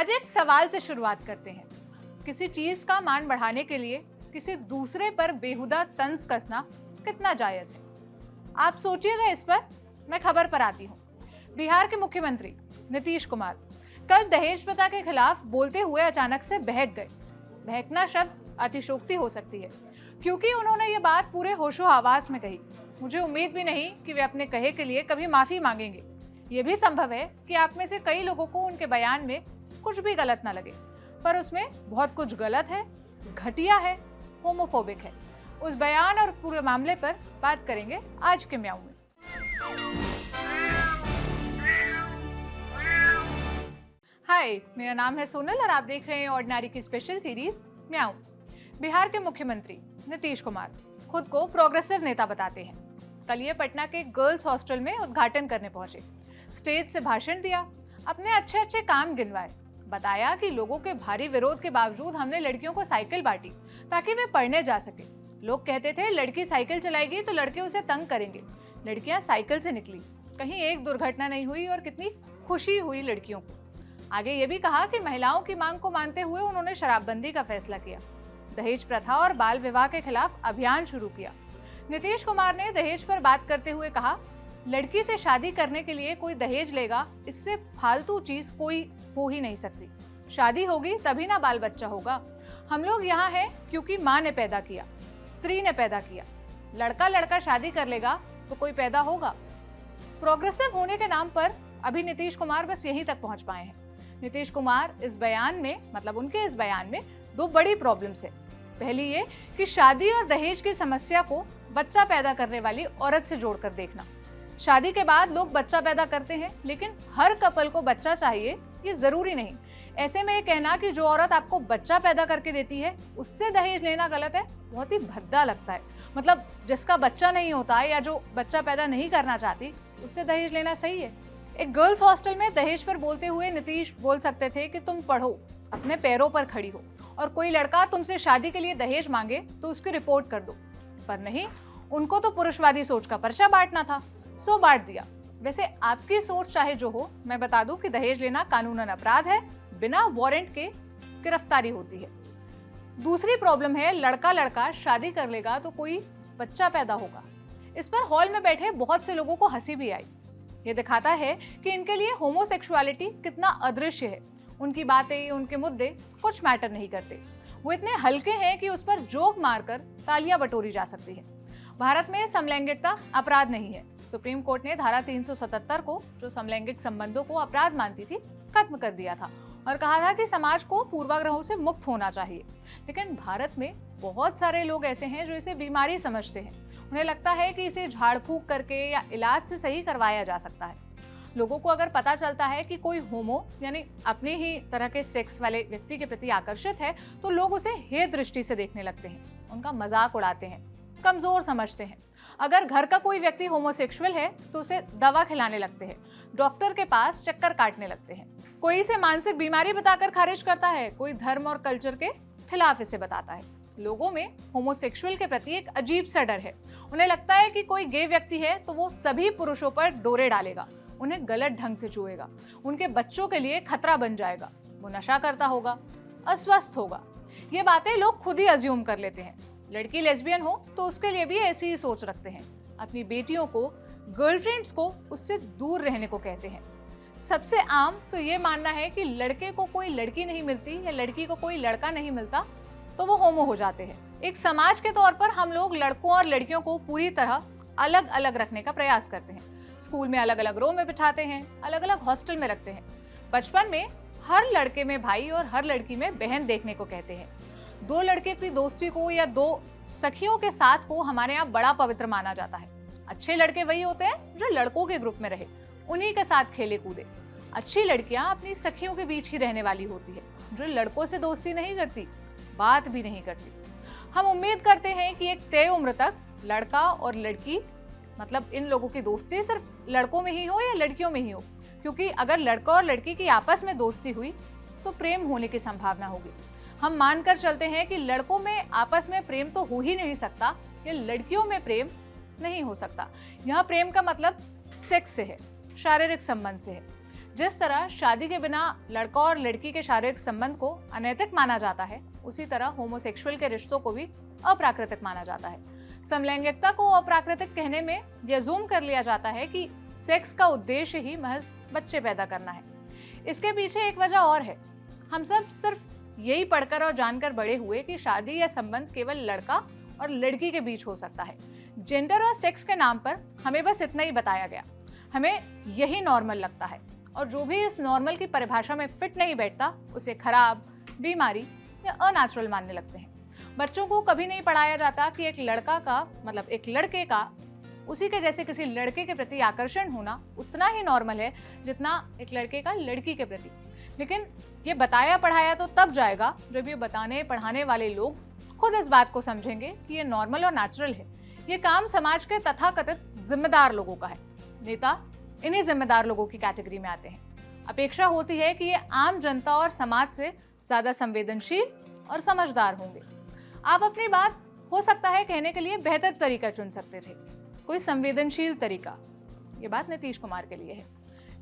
आज एक सवाल से शुरुआत करते हैं। किसी चीज का मान बढ़ाने के लिए किसी दूसरे पर बेहुदा तंज कसना कितना जायज है? आप सोचिएगा इस पर, मैं खबर पर आती हूँ। बिहार के मुख्यमंत्री नीतीश कुमार कल दहेज प्रथा के खिलाफ बोलते हुए अचानक से बहक गए। बहकना शब्द अतिशोक्ति हो सकती है, क्योंकि उन्होंने ये बात पूरे होशो हवास में कही। मुझे उम्मीद भी नहीं कि वे अपने कहे के लिए कभी माफी मांगेंगे। ये भी संभव है कि आप में से कई लोगों को उनके बयान में कुछ भी गलत ना लगे, पर उसमें बहुत कुछ गलत है, घटिया है, होमोफोबिक है। उस बयान और पूरे मामले पर बात करेंगे आज के म्याऊं में। हाय, मेरा नाम है सोनल और आप देख रहे हैं ऑर्डिनरी की स्पेशल सीरीज म्याऊं। बिहार के मुख्यमंत्री नीतीश कुमार खुद को प्रोग्रेसिव नेता बताते हैं। कल ये पटना के गर्ल्स हॉस्टल में उद्घाटन करने पहुंचे। स्टेज से भाषण दिया, अपने अच्छे अच्छे काम गिनवाए, बताया कि लोगों के भारी विरोध के बावजूद हमने लड़कियों को साइकिल बांटी ताकि वे पढ़ने जा सके। लोग कहते थे लड़की साइकिल चलाएगी तो लड़के उसे तंग करेंगे। लड़कियां साइकिल से निकली, कहीं एक दुर्घटना नहीं हुई और कितनी खुशी हुई लड़कियों को। आगे ये भी कहा कि महिलाओं की मांग को मानते हुए उन्होंने शराबबंदी का फैसला किया, दहेज प्रथा और बाल विवाह के खिलाफ अभियान शुरू किया। नीतीश कुमार ने दहेज पर बात करते हुए कहा, लड़की से शादी करने के लिए कोई दहेज लेगा, इससे फालतू चीज कोई हो ही नहीं सकती। शादी होगी तभी ना बाल बच्चा होगा। हम लोग यहाँ हैं क्योंकि माँ ने पैदा किया, स्त्री ने पैदा किया। लड़का लड़का शादी कर लेगा तो कोई पैदा होगा। प्रोग्रेसिव होने के नाम पर अभी नीतीश कुमार बस यहीं तक पहुंच पाए हैं। नीतीश कुमार इस बयान में, मतलब उनके इस बयान में दो बड़ी प्रॉब्लम्स है। पहली ये कि शादी और दहेज की समस्या को बच्चा पैदा करने वाली औरत से जोड़कर देखना। शादी के बाद लोग बच्चा पैदा करते हैं, लेकिन हर कपल को बच्चा चाहिए ये जरूरी नहीं। ऐसे में ये कहना कि जो औरत आपको बच्चा पैदा करके देती है उससे दहेज लेना गलत है, बहुत ही भद्दा लगता है। मतलब जिसका बच्चा नहीं होता या जो बच्चा पैदा नहीं करना चाहती, उससे दहेज लेना सही है? एक गर्ल्स हॉस्टल में दहेज पर बोलते हुए नीतीश बोल सकते थे कि तुम पढ़ो, अपने पैरों पर खड़ी हो, और कोई लड़का तुमसे शादी के लिए दहेज मांगे तो उसकी रिपोर्ट कर दो। पर नहीं, उनको तो पुरुषवादी सोच का पर्चा बांटना था, सो बांट दिया। वैसे आपकी सोच चाहे जो हो, मैं बता दूं कि दहेज लेना कानूनन अपराध है, बिना वारंट के गिरफ्तारी होती है। दूसरी प्रॉब्लम है लड़का लड़का शादी कर लेगा तो कोई बच्चा पैदा होगा। इस पर हॉल में बैठे बहुत से लोगों को हंसी भी आई। ये दिखाता है कि इनके लिए होमोसेक्सुअलिटी कितना अदृश्य है। उनकी बातें, उनके मुद्दे कुछ मैटर नहीं करते। वो इतने हल्के हैं कि उस पर जोक मारकर तालियां बटोरी जा सकती है। भारत में समलैंगिकता अपराध नहीं है। सुप्रीम कोर्ट ने धारा 377 को, जो समलैंगिक संबंधों को अपराध मानती थी, खत्म कर दिया था और कहा था कि समाज को पूर्वाग्रहों से मुक्त होना चाहिए। लेकिन भारत में बहुत सारे लोग ऐसे हैं जो इसे बीमारी समझते हैं। उन्हें लगता है कि इसे झाड़ फूक करके या इलाज से सही करवाया जा सकता है। लोगों को अगर पता चलता है कि कोई होमो यानी अपने ही तरह के सेक्स वाले व्यक्ति के प्रति आकर्षित है, तो लोग उसे हेय दृष्टि से देखने लगते हैं, उनका मजाक उड़ाते हैं, कमजोर समझते हैं। अगर घर का कोई व्यक्ति होमोसेक्सुअल है तो उसे दवा खिलाने लगते हैं, डॉक्टर के पास चक्कर काटने लगते हैं। कोई इसे मानसिक बीमारी बताकर खारिज करता है, कोई धर्म और कल्चर के खिलाफ इसे बताता है। लोगों में होमोसेक्सुअल के प्रति एक अजीब सा डर है। उन्हें लगता है कि कोई गे व्यक्ति है तो वो सभी पुरुषों पर डोरे डालेगा, उन्हें गलत ढंग से छुएगा, उनके बच्चों के लिए खतरा बन जाएगा, वो नशा करता होगा, अस्वस्थ होगा। ये बातें लोग खुद ही अज्यूम कर लेते हैं। लड़की लेस्बियन हो तो उसके लिए भी ऐसी ही सोच रखते हैं। अपनी बेटियों को, गर्लफ्रेंड्स को उससे दूर रहने को कहते हैं। सबसे आम तो ये मानना है कि लड़के को कोई लड़की नहीं मिलती या लड़की को कोई लड़का नहीं मिलता तो वो होमो हो जाते हैं। एक समाज के तौर पर हम लोग लड़कों और लड़कियों को पूरी तरह अलग अलग रखने का प्रयास करते हैं। स्कूल में अलग अलग रो में बिठाते हैं, अलग अलग हॉस्टल में रखते हैं। बचपन में हर लड़के में भाई और हर लड़की में बहन देखने को कहते हैं। दो लड़के की दोस्ती को या दो सखियों के साथ को हमारे यहाँ बड़ा पवित्र माना जाता है। अच्छे लड़के वही होते हैं जो लड़कों के ग्रुप में रहे, उन्हीं के साथ खेले कूदे। अच्छी लड़कियां अपनी सखियों के बीच ही रहने वाली होती है, जो लड़कों से दोस्ती नहीं करती, बात भी नहीं करती। हम उम्मीद करते हैं कि एक तय उम्र तक लड़का और लड़की, मतलब इन लोगों की दोस्ती सिर्फ लड़कों में ही हो या लड़कियों में ही हो, क्योंकि अगर लड़का और लड़की की आपस में दोस्ती हुई तो प्रेम होने की संभावना होगी। हम मानकर चलते हैं कि लड़कों में आपस में प्रेम तो हो ही नहीं सकता, या लड़कियों में प्रेम नहीं हो सकता। यहाँ प्रेम का मतलब सेक्स से है, शारीरिक संबंध से है। जिस तरह शादी के बिना लड़का और लड़की के शारीरिक संबंध को अनैतिक माना जाता है, उसी तरह होमोसेक्सुअल के रिश्तों को भी अप्राकृतिक माना जाता है। समलैंगिकता को अप्राकृतिक कहने में यह जूम कर लिया जाता है कि सेक्स का उद्देश्य ही महज बच्चे पैदा करना है। इसके पीछे एक वजह और है। हम सब सिर्फ यही पढ़कर और जानकर बड़े हुए कि शादी या संबंध केवल लड़का और लड़की के बीच हो सकता है। जेंडर और सेक्स के नाम पर हमें बस इतना ही बताया गया, हमें यही नॉर्मल लगता है, और जो भी इस नॉर्मल की परिभाषा में फिट नहीं बैठता उसे खराब, बीमारी या अनैचुरल मानने लगते हैं। बच्चों को कभी नहीं पढ़ाया जाता कि एक लड़का का मतलब एक लड़के का उसी के जैसे किसी लड़के के प्रति आकर्षण होना उतना ही नॉर्मल है जितना एक लड़के का लड़की के प्रति। लेकिन ये बताया पढ़ाया तो तब जाएगा जब ये बताने पढ़ाने वाले लोग खुद इस बात को समझेंगे कि ये नॉर्मल और नेचुरल है। ये काम समाज के तथाकथित जिम्मेदार लोगों का है। नेता इन्हीं जिम्मेदार लोगों की कैटेगरी में आते हैं। अपेक्षा होती है कि ये आम जनता और समाज से ज्यादा संवेदनशील और समझदार होंगे। आप अपनी बात हो सकता है कहने के लिए बेहतर तरीका चुन सकते थे, कोई संवेदनशील तरीका। ये बात नीतीश कुमार के लिए है।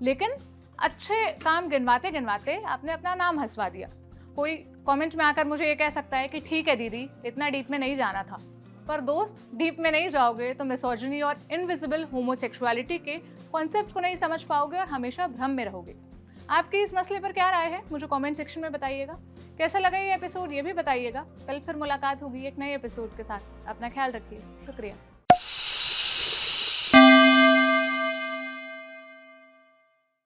लेकिन अच्छे काम गिनवाते गिनवाते आपने अपना नाम हंसवा दिया। कोई कमेंट में आकर मुझे ये कह सकता है कि ठीक है दीदी, इतना डीप में नहीं जाना था। पर दोस्त, डीप में नहीं जाओगे तो मिसोजिनी और इनविजिबल होमोसेक्सुअलिटी के कॉन्सेप्ट को नहीं समझ पाओगे और हमेशा भ्रम में रहोगे। आपकी इस मसले पर क्या राय है, मुझे कमेंट सेक्शन में बताइएगा। कैसा लगा ये एपिसोड ये भी बताइएगा। कल फिर मुलाकात होगी एक नए एपिसोड के साथ। अपना ख्याल रखिए। शुक्रिया।